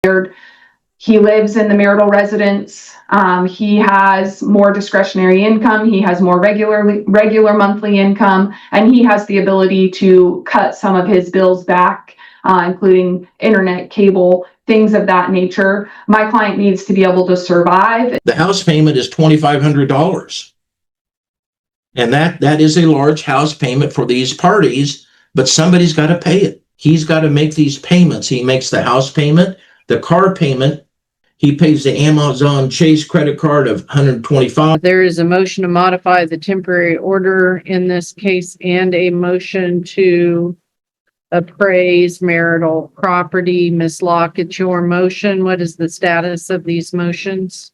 He lives in the marital residence. He has more discretionary income. He has more regular monthly income, and he has the ability to cut some of his bills back, including internet, cable, things of that nature. My client needs to be able to survive. The house payment is $2,500. And that is a large house payment for these parties, but somebody's got to pay it. He's got to make these payments. He makes the house payment, the car payment. He pays the Amazon Chase credit card of $125. There is a motion to modify the temporary order in this case and a motion to appraise marital property. Ms. Locke, it's your motion. What is the status of these motions?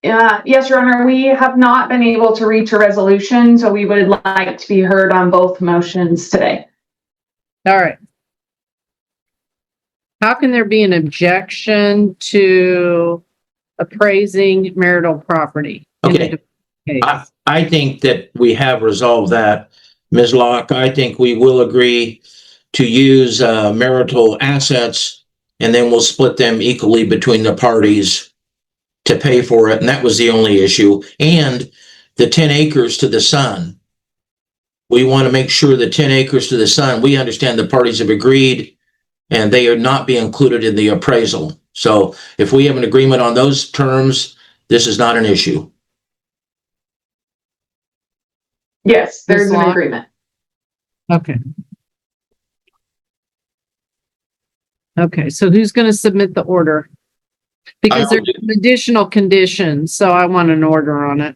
Yes, Your Honor, we have not been able to reach a resolution, so we would like to be heard on both motions today. All right. How can there be an objection to appraising marital property? Okay. I think that we have resolved that, Ms. Locke. I think we will agree to use marital assets, and then we'll split them equally between the parties to pay for it. And that was the only issue. And the 10 acres to the son. We want to make sure the 10 acres to the son, we understand the parties have agreed and they are not be included in the appraisal. So if we have an agreement on those terms, this is not an issue. Yes, there's an agreement. Okay. Okay, so who's going to submit the order? Because there's additional conditions, so I want an order on it.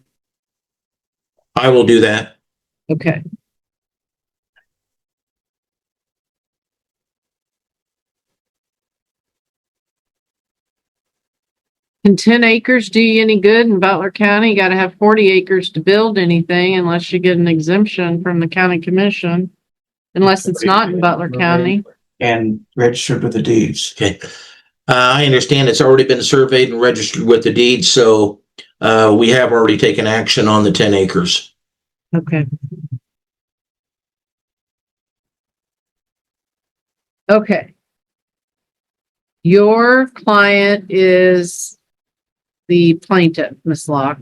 I will do that. Okay. Can 10 acres do you any good in Butler County? You got to have 40 acres to build anything unless you get an exemption from the county commission, unless it's not in Butler County. And registered with the deeds. Okay. I understand it's already been surveyed and registered with the deeds, so we have already taken action on the 10 acres. Okay. Okay. Your client is the plaintiff, Ms. Locke.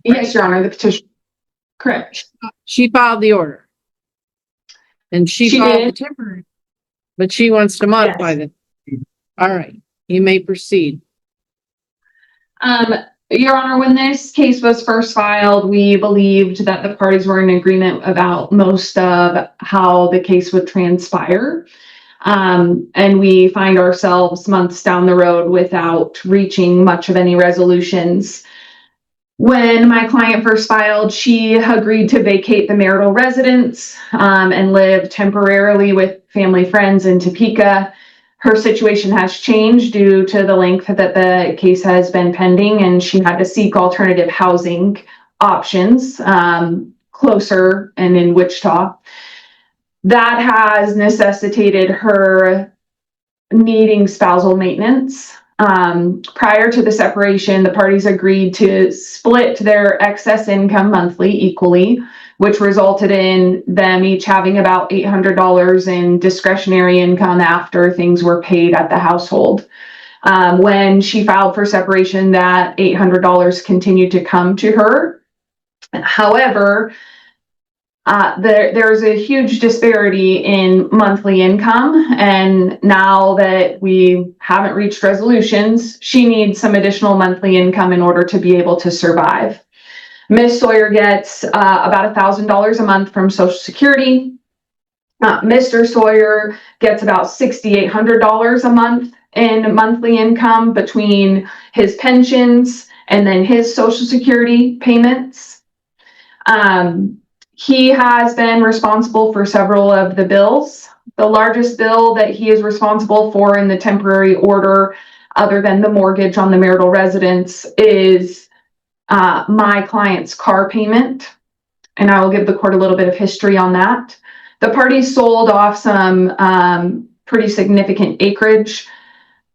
Yes, Your Honor, the petition. Correct. She filed the order. And she filed the temporary. But she wants to modify it. All right, you may proceed. Your Honor, when this case was first filed, we believed that the parties were in agreement about most of how the case would transpire. And we find ourselves months down the road without reaching much of any resolutions. When my client first filed, she agreed to vacate the marital residence and live temporarily with family friends in Topeka. Her situation has changed due to the length that the case has been pending, and she had to seek alternative housing options closer and in Wichita. That has necessitated her needing spousal maintenance. Prior to the separation, the parties agreed to split their excess income monthly equally, which resulted in them each having about $800 in discretionary income after things were paid at the household. When she filed for separation, that $800 continued to come to her. However, there's a huge disparity in monthly income, and now that we haven't reached resolutions, she needs some additional monthly income in order to be able to survive. Ms. Sawyer gets about $1,000 a month from Social Security. Mr. Sawyer gets about $6,800 a month in monthly income between his pensions and then his Social Security payments. He has been responsible for several of the bills. The largest bill that he is responsible for in the temporary order, other than the mortgage on the marital residence, is my client's car payment. And I will give the court a little bit of history on that. The parties sold off some pretty significant acreage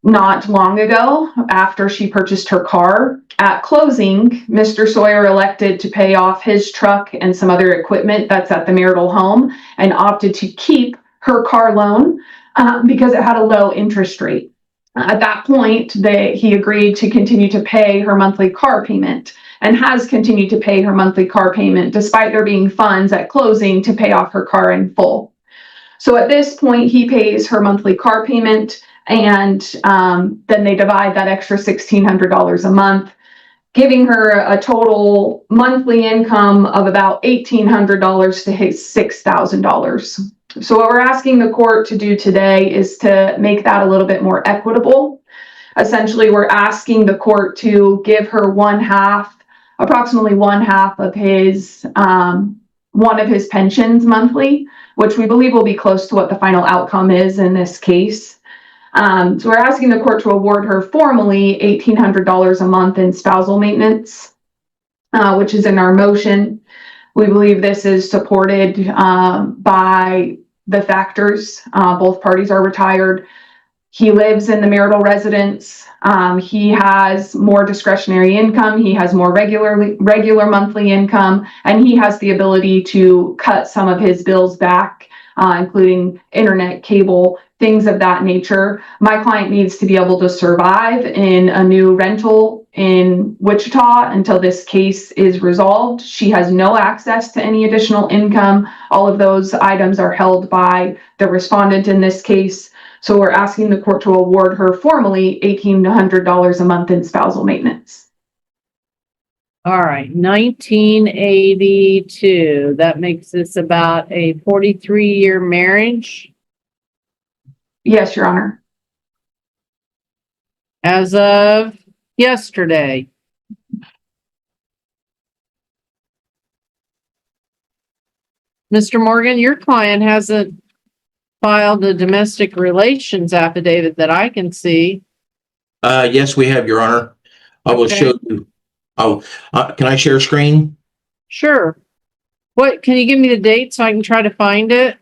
not long ago after she purchased her car. At closing, Mr. Sawyer elected to pay off his truck and some other equipment that's at the marital home and opted to keep her car loan because it had a low interest rate. At that point, he agreed to continue to pay her monthly car payment and has continued to pay her monthly car payment despite there being funds at closing to pay off her car in full. So at this point, he pays her monthly car payment, and then they divide that extra $1,600 a month, giving her a total monthly income of about $1,800 to his $6,000. So what we're asking the court to do today is to make that a little bit more equitable. Essentially, we're asking the court to give her approximately one half of his, one of his pensions monthly, which we believe will be close to what the final outcome is in this case. So we're asking the court to award her formally $1,800 a month in spousal maintenance, which is in our motion. We believe this is supported by the factors. Both parties are retired. He lives in the marital residence. He has more discretionary income. He has more regular monthly income, and he has the ability to cut some of his bills back, including internet, cable, things of that nature. My client needs to be able to survive in a new rental in Wichita until this case is resolved. She has no access to any additional income. All of those items are held by the respondent in this case. So we're asking the court to award her formally $1,800 a month in spousal maintenance. All right, 1982. That makes this about a 43-year marriage. Yes, Your Honor. As of yesterday. Mr. Morgan, your client hasn't filed a domestic relations affidavit that I can see. Yes, we have, Your Honor. I will show you. Oh, can I share screen? Sure. What, can you give me the date so I can try to find it?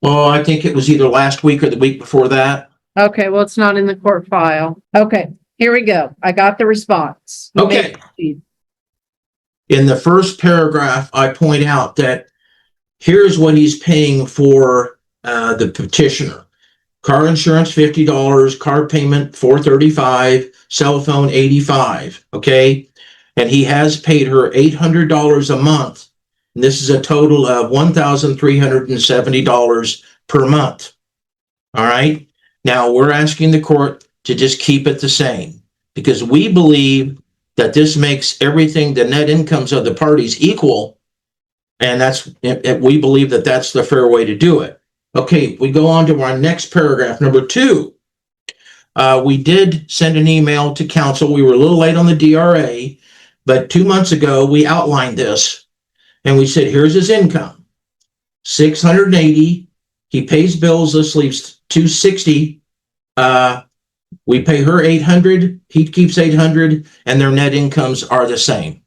Well, I think it was either last week or the week before that. Okay, well, it's not in the court file. Okay, here we go. I got the response. You may Okay. proceed. In the first paragraph, I point out that here's what he's paying for the petitioner. Car insurance, $50, car payment, $435, cell phone, $85, okay? And he has paid her $800 a month. And this is a total of $1,370 per month, all right? Now, we're asking the court to just keep it the same because we believe that this makes everything, the net incomes of the parties equal. And we believe that that's the fair way to do it. Okay, we go on to our next paragraph, number 2. We did send an email to counsel. We were a little late on the DRA, but 2 months ago, we outlined this. And we said, here's his income, $680. He pays bills. This leaves $260. We pay her $800. He keeps $800, and their net incomes are the same.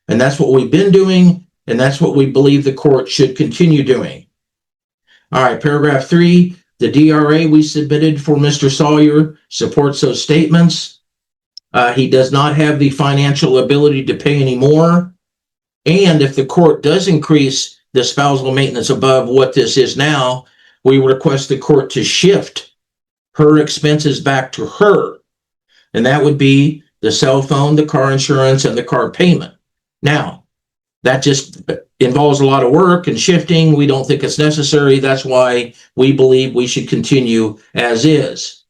And that's what we've been doing, and that's what we believe the court should continue doing. All right, paragraph 3, the DRA we submitted for Mr. Sawyer supports those statements. He does not have the financial ability to pay any more. And if the court does increase the spousal maintenance above what this is now, we request the court to shift her expenses back to her. And that would be the cell phone, the car insurance, and the car payment. Now, that just involves a lot of work and shifting. We don't think it's necessary. That's why we believe we should continue as is.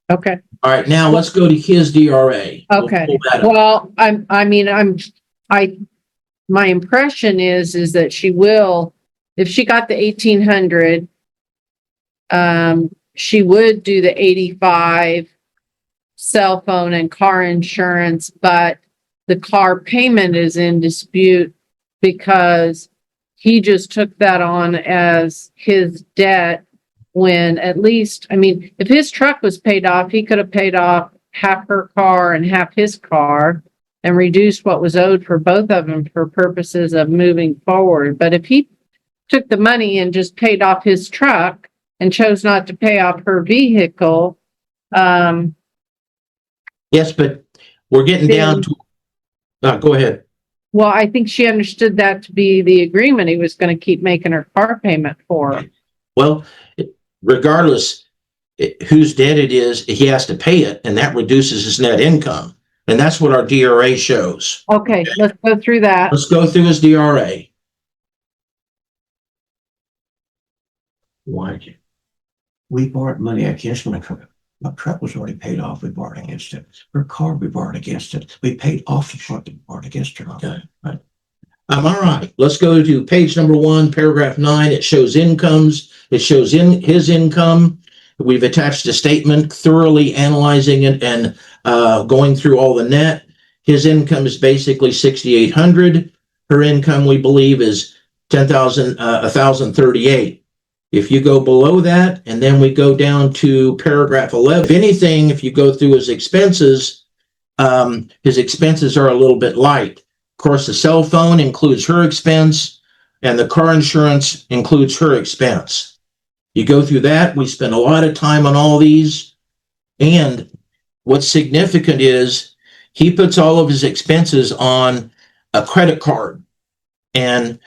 Okay. All right, now let's go to his DRA. Okay. Well, my impression is that she will, if she got the 1,800, she would do the 85 cell phone and car insurance, but the car payment is in dispute because he just took that on as his debt when at least, I mean, if his truck was paid off, he could have paid off half her car and half his car and reduced what was owed for both of them for purposes of moving forward. But if he took the money and just paid off his truck and chose not to pay off her vehicle, yes, but we're getting down to, go ahead. Well, I think she understood that to be the agreement. He was going to keep making her car payment for her. Well, regardless whose debt it is, he has to pay it, and that reduces his net income. And that's what our DRA shows. Okay, let's go through that. Let's go through his DRA. Why? We borrowed money against my truck. My truck was already paid off. We borrowed against it. Her car, we borrowed against it. We paid off the truck and borrowed against her. Okay. Right. All right. Let's go to page number 1, paragraph 9. It shows incomes. It shows in his income. We've attached a statement thoroughly analyzing it and going through all the net. His income is basically $6,800. Her income, we believe, is $1,038. If you go below that, and then we go down to paragraph 11, if anything, if you go through his expenses are a little bit light. Of course, the cell phone includes her expense, and the car insurance includes her expense. You go through that, we spend a lot of time on all these, and what's significant is he puts all of his expenses on a credit card, and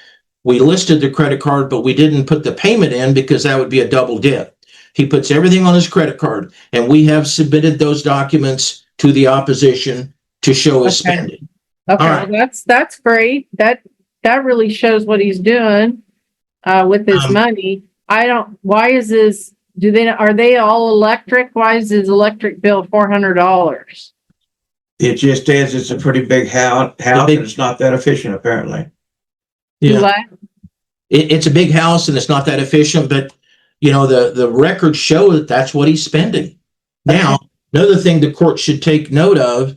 we listed the credit card, but we didn't put the payment in because that would be a double dip. He puts everything on his credit card, and we have submitted those documents to the opposition to show his spending. Okay, All right. well, that's great. That really shows what he's doing with his money. Why is his, are they all electric? Why is his electric bill $400? It just is. It's a pretty big house, and it's not that efficient, apparently. Yeah. It's a big house and it's not that efficient, but the records show that that's what he's spending. Now, another thing the court should take note of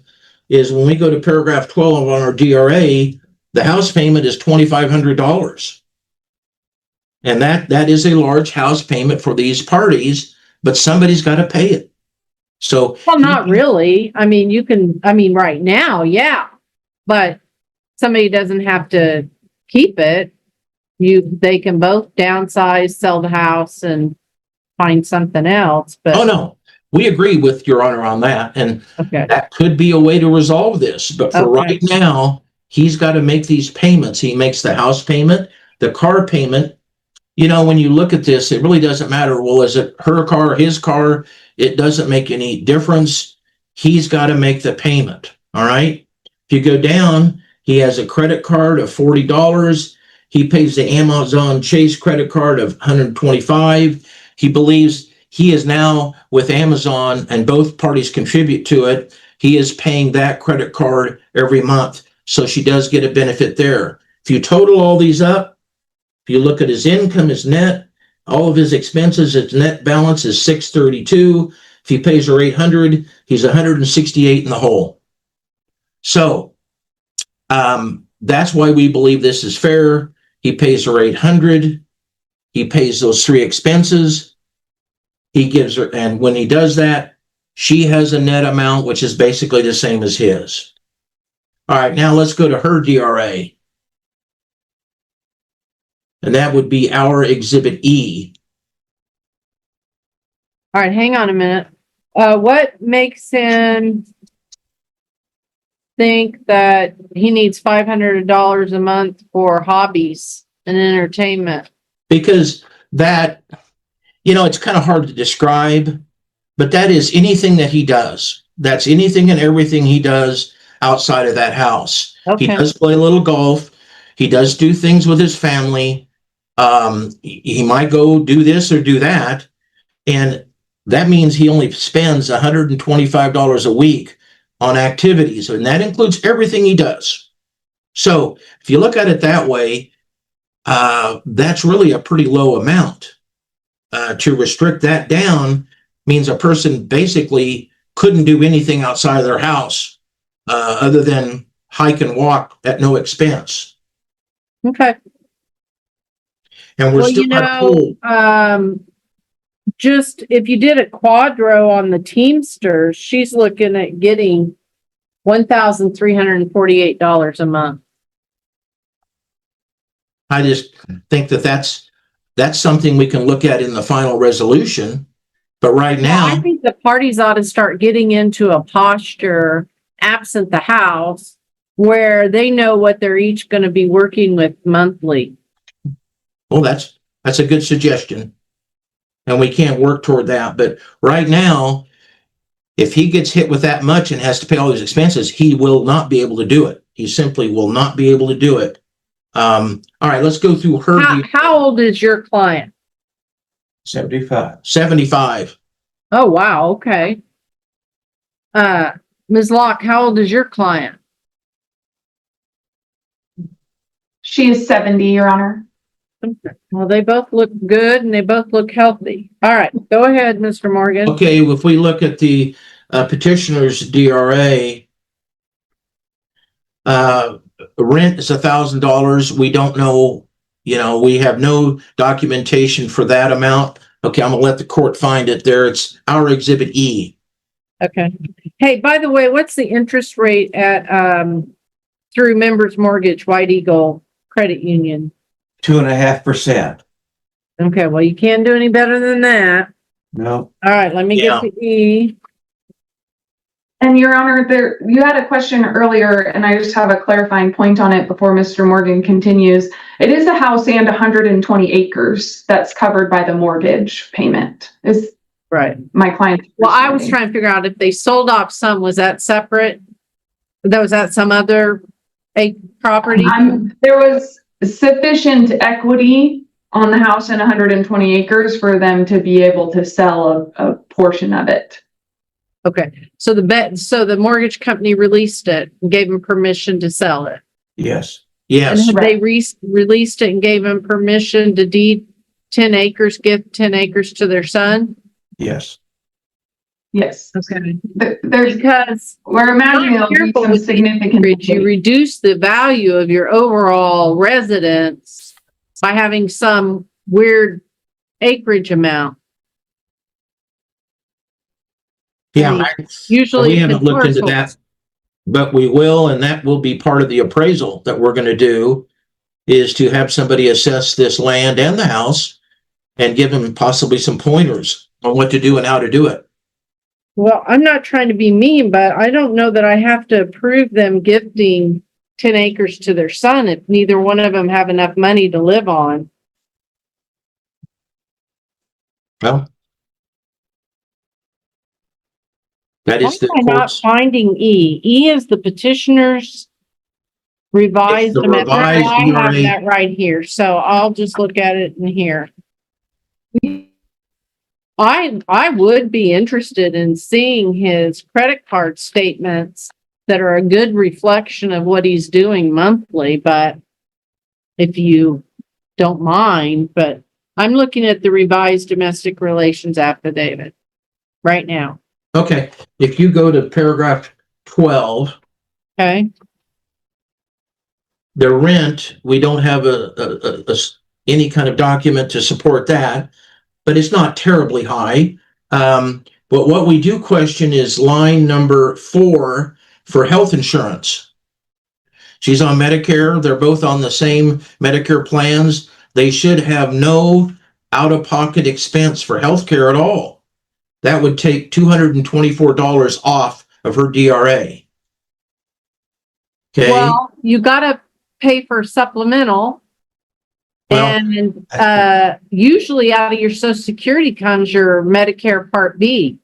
is when we go to paragraph 12 on our DRA, the house payment is $2,500. And that is a large house payment for these parties, but somebody's got to pay it. So, well, not really. I mean, right now, yeah, but somebody doesn't have to keep it. They can both downsize, sell the house, and find something else. But oh no, we agree with Your Honor on that, and okay, that could be a way to resolve this. But for right now, he's got to make these payments. He makes the house payment, the car payment. When you look at this, it really doesn't matter. Well, is it her car, his car? It doesn't make any difference. He's got to make the payment. All right. If you go down, he has a credit card of $40. He pays the Amazon Chase credit card of $125. He believes he is now with Amazon, and both parties contribute to it. He is paying that credit card every month. So she does get a benefit there. If you total all these up, if you look at his income, his net, all of his expenses, his net balance is $632. If he pays her $800, he's $168 in the hole. So that's why we believe this is fair. He pays her $800. He pays those 3 expenses. He gives her, and when he does that, she has a net amount, which is basically the same as his. All right, now let's go to her DRA. And that would be our Exhibit E. all right, hang on a minute. What makes him think that he needs $500 a month for hobbies and entertainment? Because that, it's kind of hard to describe, but that is anything that he does. That's anything and everything he does outside of that house. Okay. He does play a little golf. He does do things with his family. He might go do this or do that. And that means he only spends $125 a week on activities. And that includes everything he does. So if you look at it that way, that's really a pretty low amount. To restrict that down means a person basically couldn't do anything outside of their house other than hike and walk at no expense. Okay. And we're still just if you did a quadro on the Teamsters, she's looking at getting $1,348 a month. I just think that's something we can look at in the final resolution. But right now, I think the parties ought to start getting into a posture, absent the house, where they know what they're each going to be working with monthly. well, that's a good suggestion. and we can't work toward that. But right now, if he gets hit with that much and has to pay all these expenses, he will not be able to do it. He simply will not be able to do it. All right, let's go through her. How old is your client? 75. 75. Oh, wow. Okay. Ms. Locke, how old is your client? She is 70, Your Honor. Okay. Well, they both look good and they both look healthy. All right, go ahead, Mr. Morgan. Okay, if we look at the petitioner's DRA, rent is $1,000. We don't know, we have no documentation for that amount. Okay, I'm gonna let the court find it there. It's our Exhibit E. Okay. Hey, by the way, what's the interest rate at through Members Mortgage, White Eagle Credit Union? 2.5%. Okay, well, you can't do any better than that. No, All right, let me get to E. And Your Honor, you had a question earlier, and I just have a clarifying point on it before Mr. Morgan continues. It is a house and 120 acres that's covered by the mortgage payment. Is Right. my client? Well, I was trying to figure out if they sold off some, was that separate? Was that some other property? There was sufficient equity on the house and 120 acres for them to be able to sell a portion of it. Okay, so the mortgage company released it and gave them permission to sell it. yes, And Yes, have they released it and gave them permission to deed 10 acres, give 10 acres to their son? yes. Yes. Okay. There's, Because we're imagining there'll be careful some with the significant. you reduce the value of your overall residence by having some weird acreage amount. yeah. Usually We it's haven't looked into enforceable. that, but we will, and that will be part of the appraisal that we're gonna do, is to have somebody assess this land and the house and give them possibly some pointers on what to do and how to do it. Well, I'm not trying to be mean, but I don't know that I have to approve them gifting 10 acres to their son if neither one of them have enough money to live on. Well, that is the Why am I not court's, finding E? E is the petitioner's revised It's the amendment. revised I have DRA. that right here, so I'll just look at it in here. I would be interested in seeing his credit card statements that are a good reflection of what he's doing monthly, but if you don't mind, but I'm looking at the revised domestic relations affidavit right now. okay, if you go to paragraph 12, Okay. the rent, we don't have any kind of document to support that, but it's not terribly high. But what we do question is line number 4 for health insurance. She's on Medicare. They're both on the same Medicare plans. They should have no out-of-pocket expense for health care at all. That would take $224 off of her DRA. Okay. Well, you gotta pay for supplemental. Well, And usually out of your Social Security comes your Medicare Part B.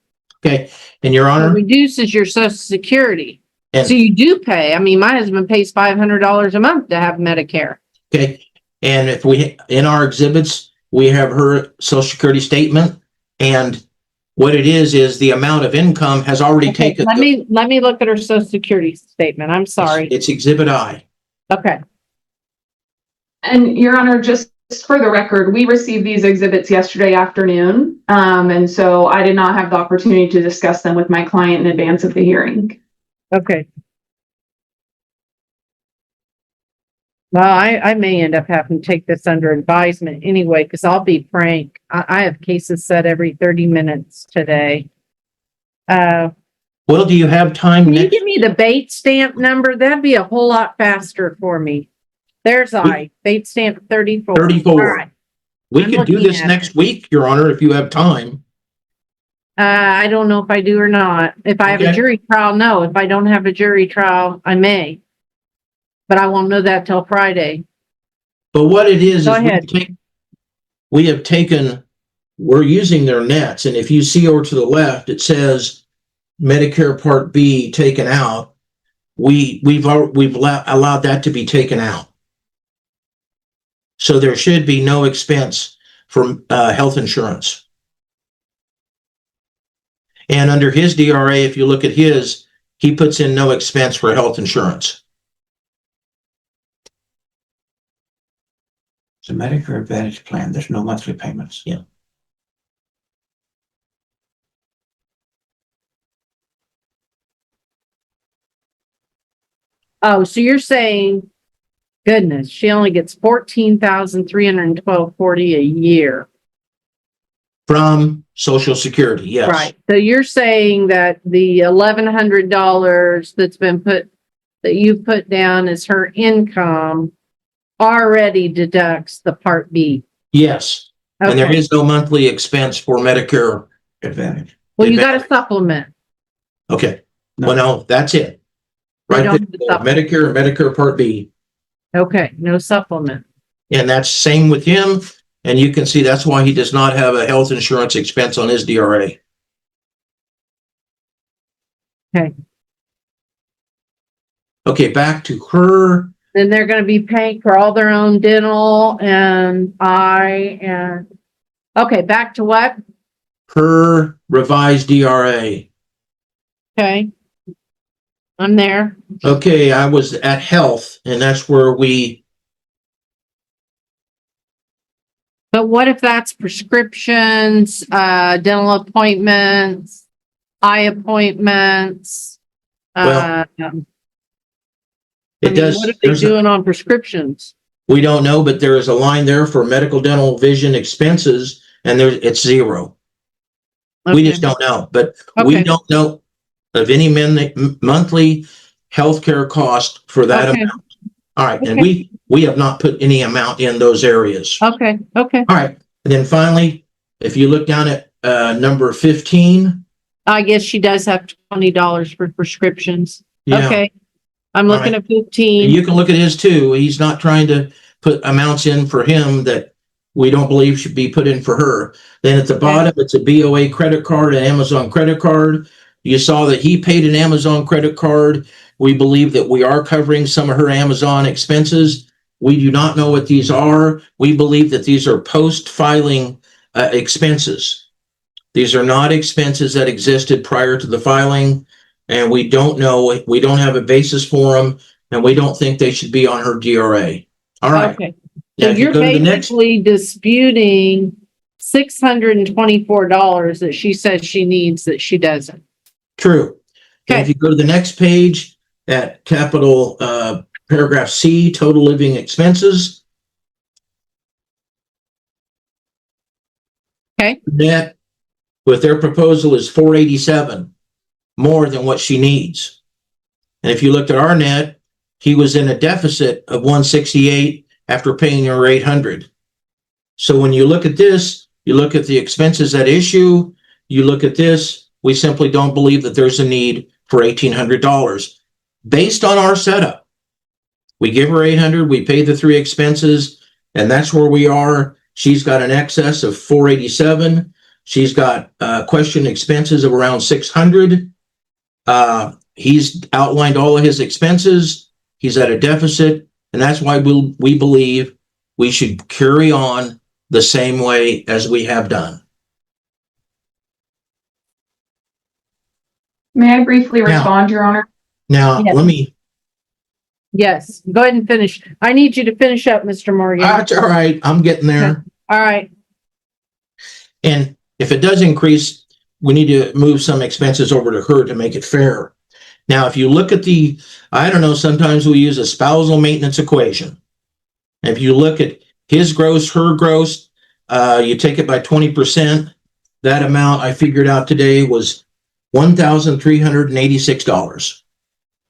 okay. And Your It Honor, reduces your Social Security. And- So you do pay. I mean, my husband pays $500 a month to have Medicare. okay. And if we, in our exhibits, we have her Social Security statement, and what it is the amount of income has already Okay, taken. let me look at her Social Security statement. I'm sorry. It's Exhibit I. Okay. And Your Honor, just for the record, we received these exhibits yesterday afternoon. And so I did not have the opportunity to discuss them with my client in advance of the hearing. Okay. Well, I may end up having to take this under advisement anyway, because I'll be frank, I have cases set every 30 minutes today. Well, do you have time Can you next? give me the bait stamp number? That'd be a whole lot faster for me. There's bait stamp 34. 34. All right. We I'm could do looking this at next week, Your Honor, if you have time. I don't know if I do or not. If I have a Okay. jury trial, no. If I don't have a jury trial, I may. But I won't know that till Friday. But what it is Go ahead. we have taken we're using their nets. And if you see over to the left, it says Medicare Part B taken out. We've allowed that to be taken out. So there should be no expense for health insurance. And under his DRA, if you look at his, he puts in no expense for health insurance. It's a Medicare Advantage plan. There's no monthly payments. Yeah. Oh, so you're saying, goodness, she only gets $14,312.40 a year. From Social Security, yes. Right. So you're saying that the $1,100 that's been that you put down as her income already deducts the Part B. Yes. Okay. And there is no monthly expense for Medicare Advantage. Well, you got a supplement. Okay. No. Well, no, that's it. You Right don't there, have the Medicare, Medicare Part B. Okay, no supplement. And that's same with him. And you can see that's why he does not have a health insurance expense on his DRA. Okay. Okay, back to her. Then they're going to be paying for all their own dental and eye and, okay, back to what? Her revised DRA. Okay. I'm there. Okay, I was at health, and that's where we, But what if that's prescriptions, dental appointments, eye appointments? Well, it does. What are they doing on prescriptions? We don't know, but there is a line there for medical, dental, vision expenses, and it's zero. We just don't know, but we don't know of any monthly healthcare cost for that amount. All right, and we have not put any amount in those areas. Okay. All right, and then finally, if you look down at number 15. I guess she does have $20 for prescriptions. Yeah. Okay. I'm looking at 15. And you can look at his too. He's not trying to put amounts in for him that we don't believe should be put in for her. Then at the bottom, it's a BOA credit card, an Amazon credit card. You saw that he paid an Amazon credit card. We believe that we are covering some of her Amazon expenses. We do not know what these are. We believe that these are post-filing expenses. These are not expenses that existed prior to the filing, and we don't know. We don't have a basis for them, and we don't think they should be on her DRA. All right. Okay. Now, So you're basically disputing $624 that she says she needs that she doesn't. True. Okay. And if you go to the next page at capital paragraph C, total living expenses. Okay. Net with their proposal is 487, more than what she needs. And if you looked at our net, he was in a deficit of 168 after paying her 800. So when you look at this, you look at the expenses at issue, you look at this, we simply don't believe that there's a need for $1,800 based on our setup. We give her 800, we pay the 3 expenses, and that's where we are. She's got an excess of 487. She's got question expenses of around 600. He's outlined all of his expenses. He's at a deficit, and that's why we believe we should carry on the same way as we have done. May I briefly respond, Your Honor? Now, Yes. let me. Yes. Go ahead and finish. I need you to finish up, Mr. Morgan. That's all right. I'm getting there. All right. And if it does increase, we need to move some expenses over to her to make it fair. Now, if you look at I don't know, sometimes we use a spousal maintenance equation. If you look at his gross, her gross, you take it by 20%. That amount I figured out today was $1,386.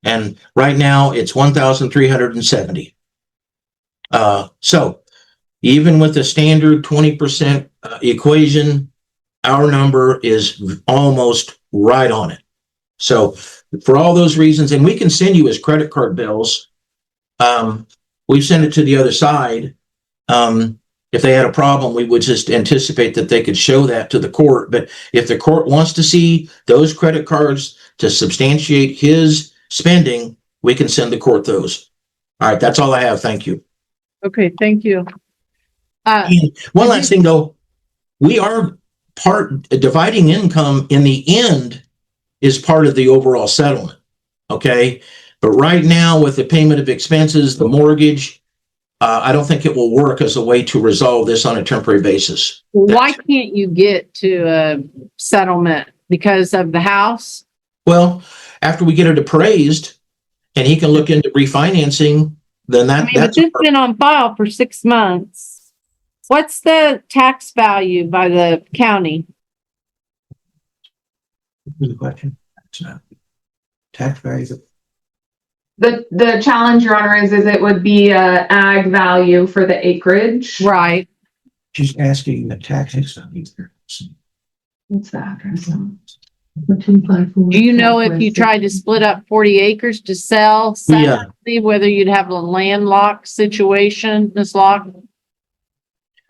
And right now it's $1,370. So even with the standard 20% equation, our number is almost right on it. So for all those reasons, and we can send you his credit card bills. We've sent it to the other side. If they had a problem, we would just anticipate that they could show that to the court. But if the court wants to see those credit cards to substantiate his spending, we can send the court those. All right, that's all I have. Thank you. Okay, thank you. And one last thing though, we are dividing income in the end is part of the overall settlement. Okay. But right now with the payment of expenses, the mortgage, I don't think it will work as a way to resolve this on a temporary basis. Why can't you get to a settlement? Because of the house? Well, after we get it appraised and he can look into refinancing, then I mean, but this has been on file for 6 months. What's the tax value by the county? Good question. Tax value. The challenge, Your Honor, is it would be a ag value for the acreage. Right. She's asking the taxes on either. What's the address? Do you know if you tried to split up 40 acres to sell separately, whether you'd have a landlocked situation, Ms. Locke?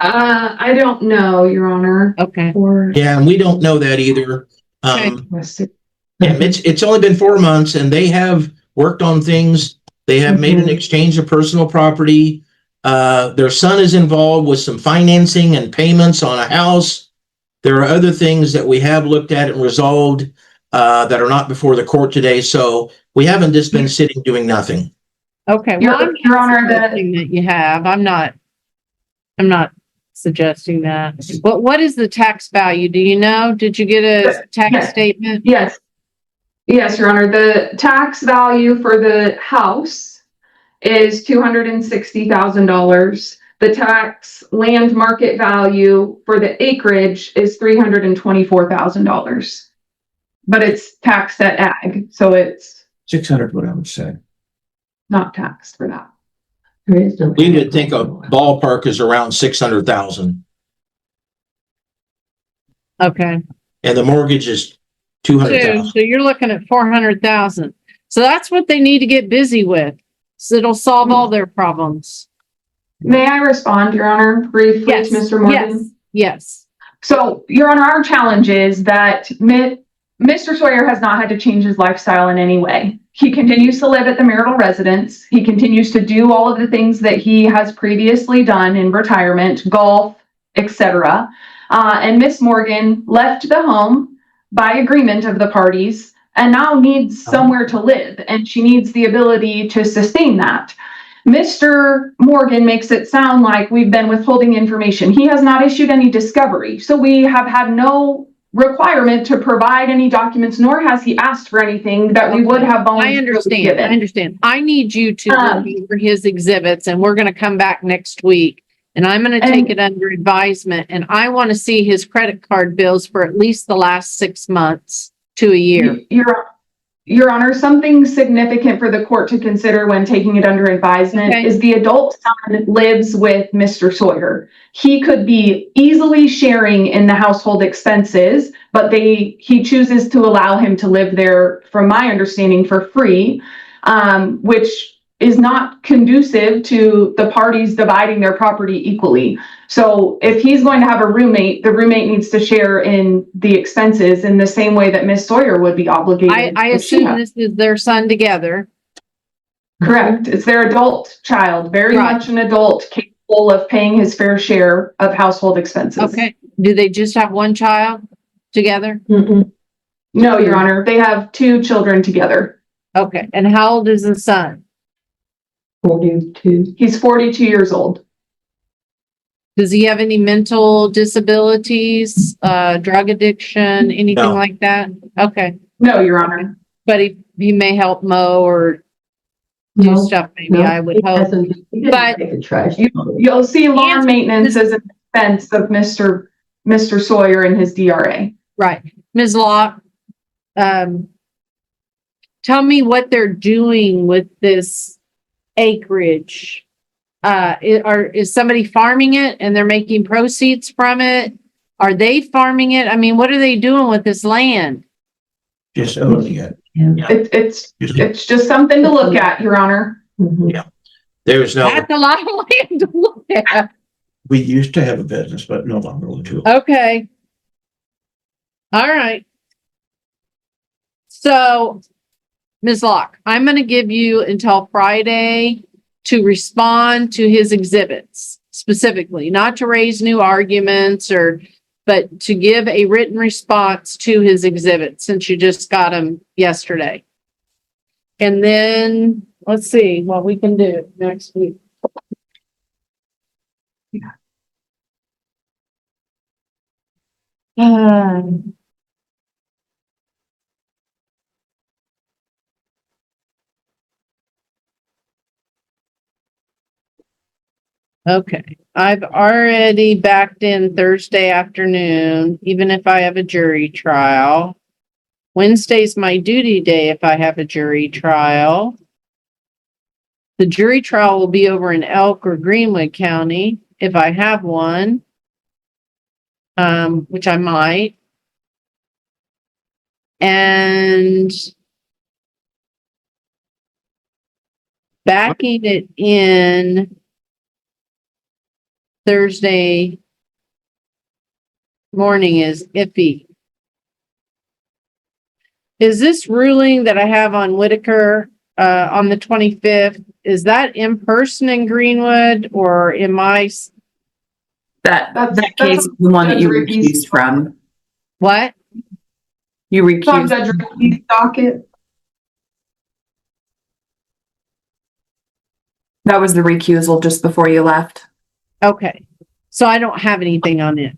I don't know, Your Honor. Okay. Yeah, and we don't know that either. And it's only been 4 months and they have worked on things. They have made an exchange of personal property. Their son is involved with some financing and payments on a house. There are other things that we have looked at and resolved that are not before the court today. So we haven't just been sitting doing nothing. Okay. Well, Your Honor, that you have. I'm not suggesting that. But what is the tax value? Do you know? Did you get a tax statement? Yes. Yes, Your Honor. The tax value for the house is $260,000. The tax land market value for the acreage is $324,000. But it's taxed at ag, so it's 600, what I would say. not taxed for that. We would think a ballpark is around 600,000. Okay. And the mortgage is 200,000. So you're looking at 400,000. So that's what they need to get busy with. So it'll solve all their problems. May I respond, Your Honor, briefly to Mr. Morgan? Yes. So, Your Honor, our challenge is that Mr. Sawyer has not had to change his lifestyle in any way. He continues to live at the marital residence. He continues to do all of the things that he has previously done in retirement, golf, etc. And Miss Morgan left the home by agreement of the parties and now needs somewhere to live, and she needs the ability to sustain that. Mr. Morgan makes it sound like we've been withholding information. He has not issued any discovery, so we have had no requirement to provide any documents, nor has he asked for anything that we would have voluntarily given. I understand. I need you to look over his exhibits, and we're going to come back next week, and I'm going to take it under advisement, and I want to see his credit card bills for at least the last 6 months to a year. Your Honor, something significant for the court to consider when taking it under advisement is the adult son lives with Mr. Sawyer. He could be easily sharing in the household expenses, but he chooses to allow him to live there, from my understanding, for free, which is not conducive to the parties dividing their property equally. So if he's going to have a roommate, the roommate needs to share in the expenses in the same way that Miss Sawyer would be obligated. I assume this is their son together. Correct. It's their adult child, very much an adult, capable of paying his fair share of household expenses. Okay. Do they just have one child together? No, Your Honor. They have 2 children together. Okay. And how old is the son? 42. He's 42 years old. Does he have any mental disabilities, drug addiction, anything like that? Okay. No, Your Honor. But he may help mow or do stuff, maybe, I would hope. But you'll see lawn maintenance as an expense of Mr. Sawyer and his DRA. Right. Ms. Locke, tell me what they're doing with this acreage. Is somebody farming it and they're making proceeds from it? Are they farming it? I mean, what are they doing with this land? Just owning it. It's just something to look at, Your Honor. Yeah. There's no. That's a lot of land to look at. We used to have a business, but no longer we do. Okay. All right. So, Ms. Locke, I'm going to give you until Friday to respond to his exhibits specifically, not to raise new arguments but to give a written response to his exhibits since you just got them yesterday. And then let's see what we can do next week. Okay, I've already backed in Thursday afternoon, even if I have a jury trial. Wednesday's my duty day if I have a jury trial. The jury trial will be over in Elk or Greenwood County if I have one, which I might. And backing it in Thursday morning is iffy. Is this ruling that I have on Whitaker on the 25th, is that in person in Greenwood or am I? That That's case is the one that you Judge Ricky's- recused from. What? You It's on recused. Judge Ricky's docket. That was the recusal just before you left. Okay. So I don't have anything on it.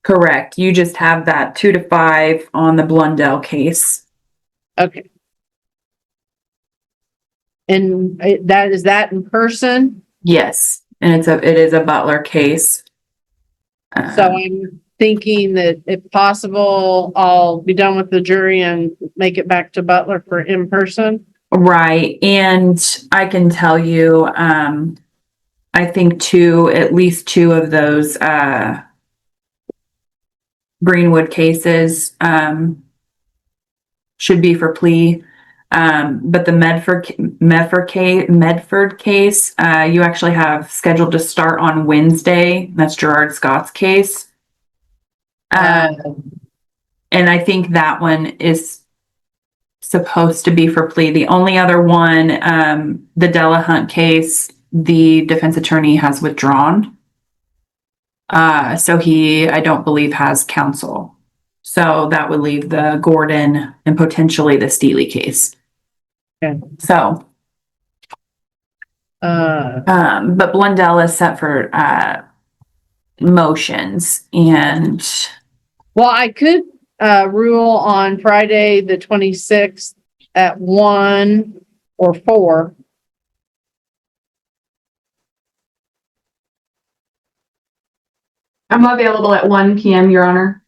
Correct. You just have that 2 to 5 on the Blundell case. Okay. And is that in person? Yes, and it is a Butler case. So I'm thinking that if possible, I'll be done with the jury and make it back to Butler for in person. Right, and I can tell you, I think at least two of those Greenwood cases should be for plea. But the Medford case, you actually have scheduled to start on Wednesday. That's Gerard Scott's case. And I think that one is supposed to be for plea. The only other one, the Della Hunt case, the defense attorney has withdrawn. So I don't believe has counsel. So that would leave the Gordon and potentially the Steely case. Okay. So, but Blundell is set for motions, and well, I could rule on Friday, the 26th at 1 or 4. I'm available at 1 p.m., Your Honor.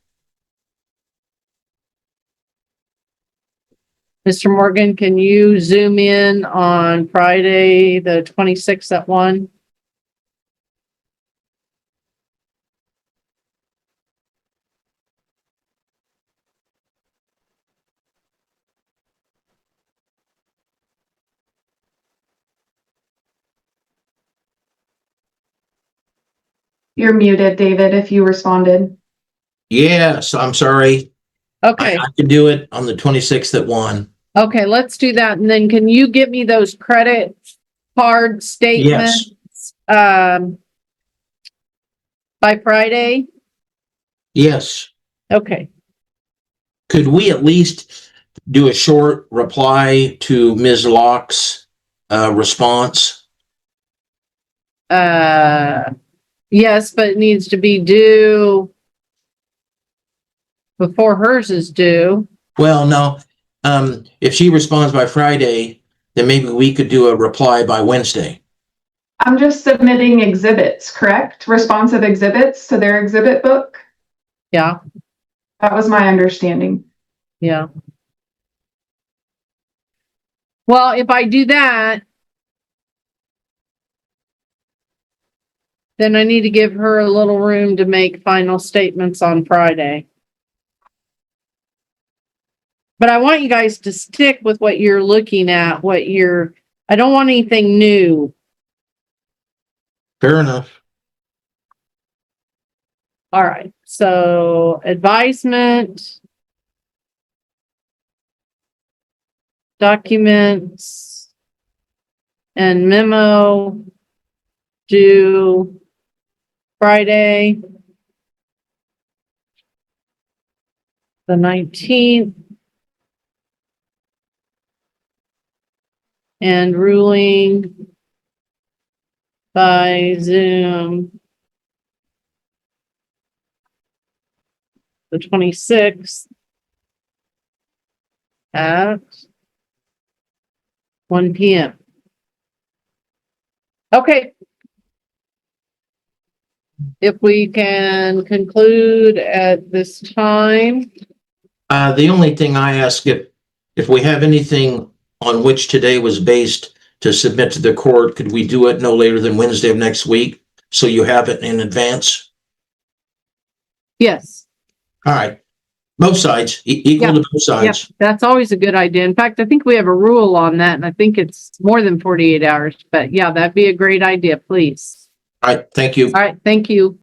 Mr. Morgan, can you zoom in on Friday, the 26th at 1? You're muted, David, if you responded. Yes, I'm sorry. Okay. I can do it on the 26th at 1. Okay, let's do that. And then can you give me those credit card statements? By Friday? Yes. Okay. Could we at least do a short reply to Ms. Locke's response? Yes, but it needs to be due before hers is due. Well, no. If she responds by Friday, then maybe we could do a reply by Wednesday. I'm just submitting exhibits, correct? Responsive exhibits to their exhibit book. Yeah, That was my understanding. yeah. Well, if I do that, then I need to give her a little room to make final statements on Friday. But I want you guys to stick with what you're looking at, I don't want anything new. Fair enough. All right, so advisement, documents, and memo due Friday, the 19th, and ruling by Zoom the 26th at 1 p.m. Okay. If we can conclude at this time, The only thing I ask if we have anything on which today was based to submit to the court, could we do it no later than Wednesday of next week? So you have it in advance? yes. All right. Both sides, equal to both Yep, sides. that's always a good idea. In fact, I think we have a rule on that, and I think it's more than 48 hours, but yeah, that'd be a great idea, please. All right, thank you. All right, thank you.